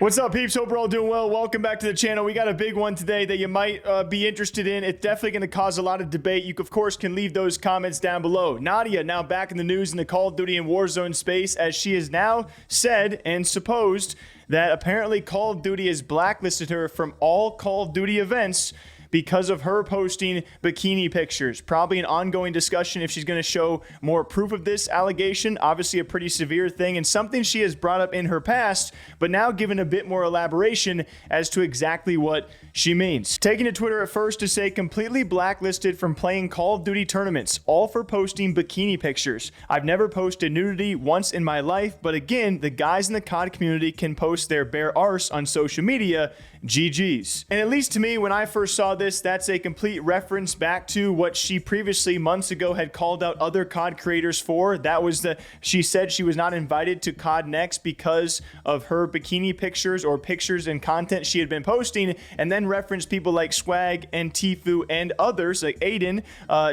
What's up, peeps? Hope we're all doing well. Welcome back to the channel. We got a big one today that you might be interested in. It's definitely going to cause a lot of debate. You, of course, can leave those comments down below. Nadia now back in the news in the Call of Duty and Warzone space, as she has now said and supposed that apparently Call of Duty has blacklisted her from all Call of Duty events because of her posting bikini pictures. Probably an ongoing discussion if she's going to show more proof of this allegation. Obviously a pretty severe thing and something she has brought up in her past, but now given a bit more elaboration as to exactly what she means. Taking to Twitter at first to say completely blacklisted from playing Call of Duty tournaments, all for posting bikini pictures. I've never posted nudity once in my life, but again, the guys in the COD community can post their bare arse on social media. GG's. And at least to me, when I first saw this, that's a complete reference back to what she previously months ago had called out other COD creators for. That was she said she was not invited to COD Next because of her bikini pictures or pictures and content she had been posting, and then referenced people like Swag and Tfue and others like Aiden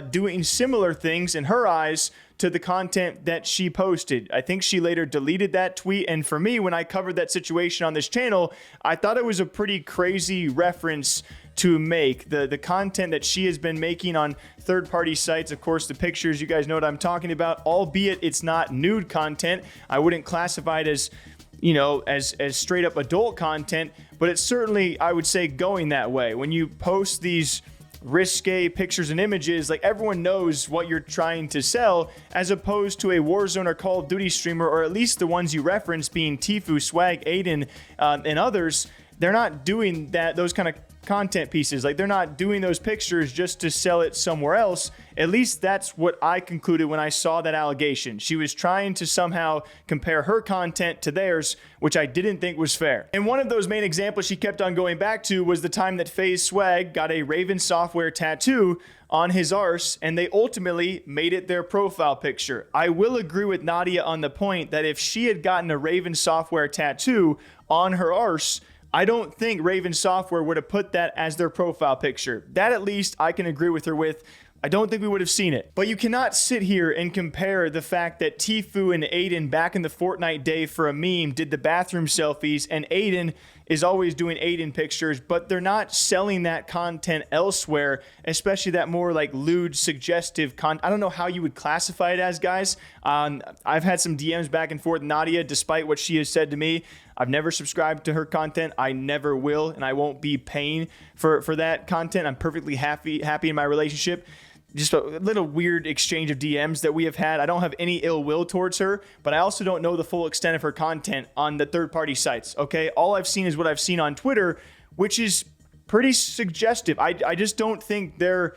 doing similar things in her eyes to the content that she posted. I think she later deleted that tweet, and for me, when I covered that situation on this channel, I thought it was a pretty crazy reference to make. The content that she has been making on third-party sites, of course, the pictures, you guys know what I'm talking about, albeit it's not nude content. I wouldn't classify it as, you know, as straight up adult content, but it's certainly, I would say, going that way. When you post these risque pictures and images, like, everyone knows what you're trying to sell, as opposed to a Warzone or Call of Duty streamer, or at least the ones you reference being Tfue, Swag, Aiden, and others. They're not doing those kind of content pieces. Like, they're not doing those pictures just to sell it somewhere else. At least that's what I concluded when I saw that allegation. She was trying to somehow compare her content to theirs, which I didn't think was fair. And one of those main examples she kept on going back to was the time that FaZe Swag got a Raven Software tattoo on his arse, and they ultimately made it their profile picture. I will agree with Nadia on the point that if she had gotten a Raven Software tattoo on her arse, I don't think Raven Software would have put that as their profile picture. That, at least, I can agree with her with. I don't think we would have seen it. But you cannot sit here and compare the fact that Tfue and Aiden back in the Fortnite day for a meme did the bathroom selfies, and Aiden is always doing Aiden pictures, but they're not selling that content elsewhere, especially that more like lewd, suggestive content. I don't know how you would classify it as, guys. I've had some DMs back and forth. Nadia, despite what she has said to me, I've never subscribed to her content. I never will, and I won't be paying for that content. I'm perfectly happy in my relationship. Just a little weird exchange of DMs that we have had. I don't have any ill will towards her, but I also don't know the full extent of her content on the third-party sites, okay? All I've seen is what I've seen on Twitter, which is pretty suggestive. I just don't think they're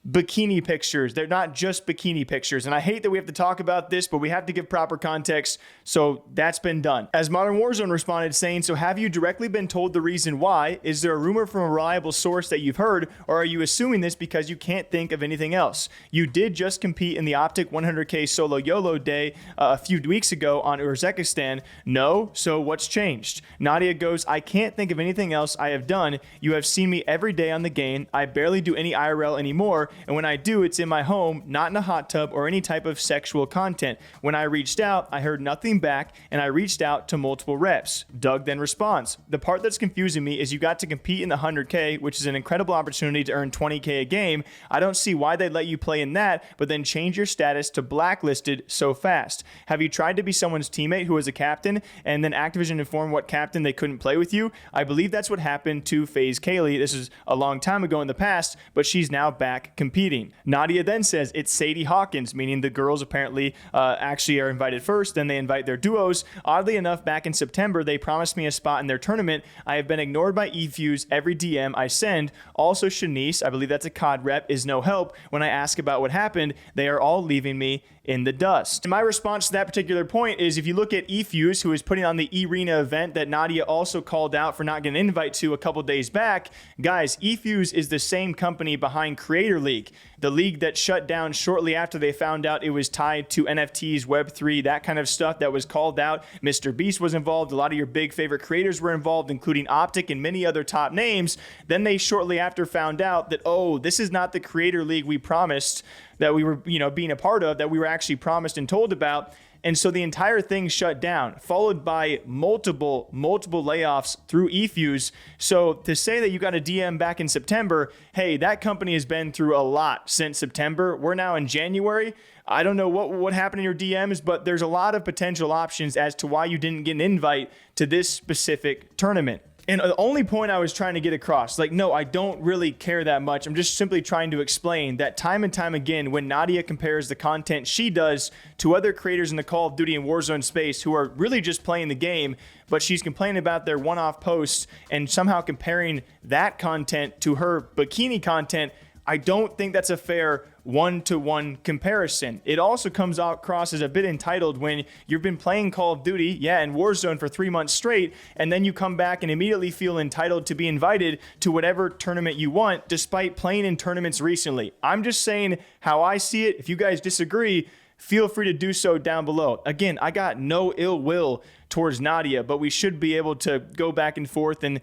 bikini pictures. They're not just bikini pictures. And I hate that we have to talk about this, but we have to give proper context. So that's been done. As Modern Warzone responded saying, so have you directly been told the reason why? Is there a rumor from a reliable source that you've heard, or are you assuming this because you can't think of anything else? You did just compete in the Optic 100K solo YOLO day a few weeks ago on Uzbekistan. No? So what's changed? Nadia goes, I can't think of anything else I have done. You have seen me every day on the game. I barely do any IRL anymore. And when I do, it's in my home, not in a hot tub or any type of sexual content. When I reached out, I heard nothing back, and I reached out to multiple reps. Doug then responds, the part that's confusing me is you got to compete in the 100K, which is an incredible opportunity to earn 20K a game. I don't see why they'd let you play in that, but then change your status to blacklisted so fast. Have you tried to be someone's teammate who was a captain, and then Activision informed what captain they couldn't play with you? I believe that's what happened to FaZe Kaylee. This is a long time ago in the past, but she's now back competing. Nadia then says it's Sadie Hawkins, meaning the girls apparently actually are invited first, then they invite their duos. Oddly enough, back in September, they promised me a spot in their tournament. I have been ignored by eFuse every DM I send. Also, Shanice, I believe that's a COD rep, is no help. When I ask about what happened, they are all leaving me in the dust. And my response to that particular point is, if you look at eFuse, who is putting on the Arena event that Nadia also called out for not getting an invite to a couple days back, guys, eFuse is the same company behind Creator League, the league that shut down shortly after they found out it was tied to NFTs, Web3, that kind of stuff that was called out. Mr. Beast was involved. A lot of your big favorite creators were involved, including Optic and many other top names. Then they shortly after found out that, oh, this is not the Creator League we promised, that we were, being a part of, that we were actually promised and told about. And so the entire thing shut down, followed by multiple layoffs through eFuse. So to say that you got a DM back in September, hey, that company has been through a lot since September. We're now in January. I don't know what happened in your DMs, but there's a lot of potential options as to why you didn't get an invite to this specific tournament. And the only point I was trying to get across, like, no, I don't really care that much. I'm just simply trying to explain that time and time again, when Nadia compares the content she does to other creators in the Call of Duty and Warzone space who are really just playing the game, but she's complaining about their one-off posts and somehow comparing that content to her bikini content, I don't think that's a fair one-to-one comparison. It also comes across as a bit entitled when you've been playing Call of Duty, and Warzone for 3 months straight, and then you come back and immediately feel entitled to be invited to whatever tournament you want, despite playing in tournaments recently. I'm just saying how I see it. If you guys disagree, feel free to do so down below. Again, I got no ill will towards Nadia, but we should be able to go back and forth and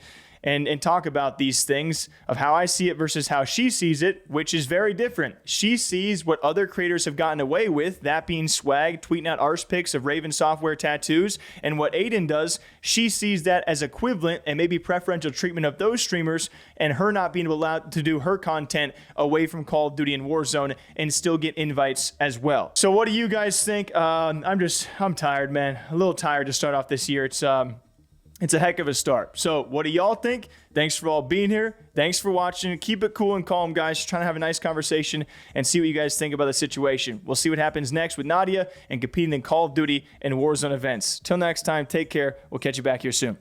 talk about these things of how I see it versus how she sees it, which is very different. She sees what other creators have gotten away with, that being swag, tweeting out arse pics of Raven Software tattoos, and what Aiden does, she sees that as equivalent and maybe preferential treatment of those streamers and her not being allowed to do her content away from Call of Duty and Warzone and still get invites as well. So what do you guys think? I'm tired, man. A little tired to start off this year. It's a heck of a start. So what do y'all think? Thanks for all being here. Thanks for watching. Keep it cool and calm, guys. Just trying to have a nice conversation and see what you guys think about the situation. We'll see what happens next with Nadia and competing in Call of Duty and Warzone events. Till next time, take care. We'll catch you back here soon.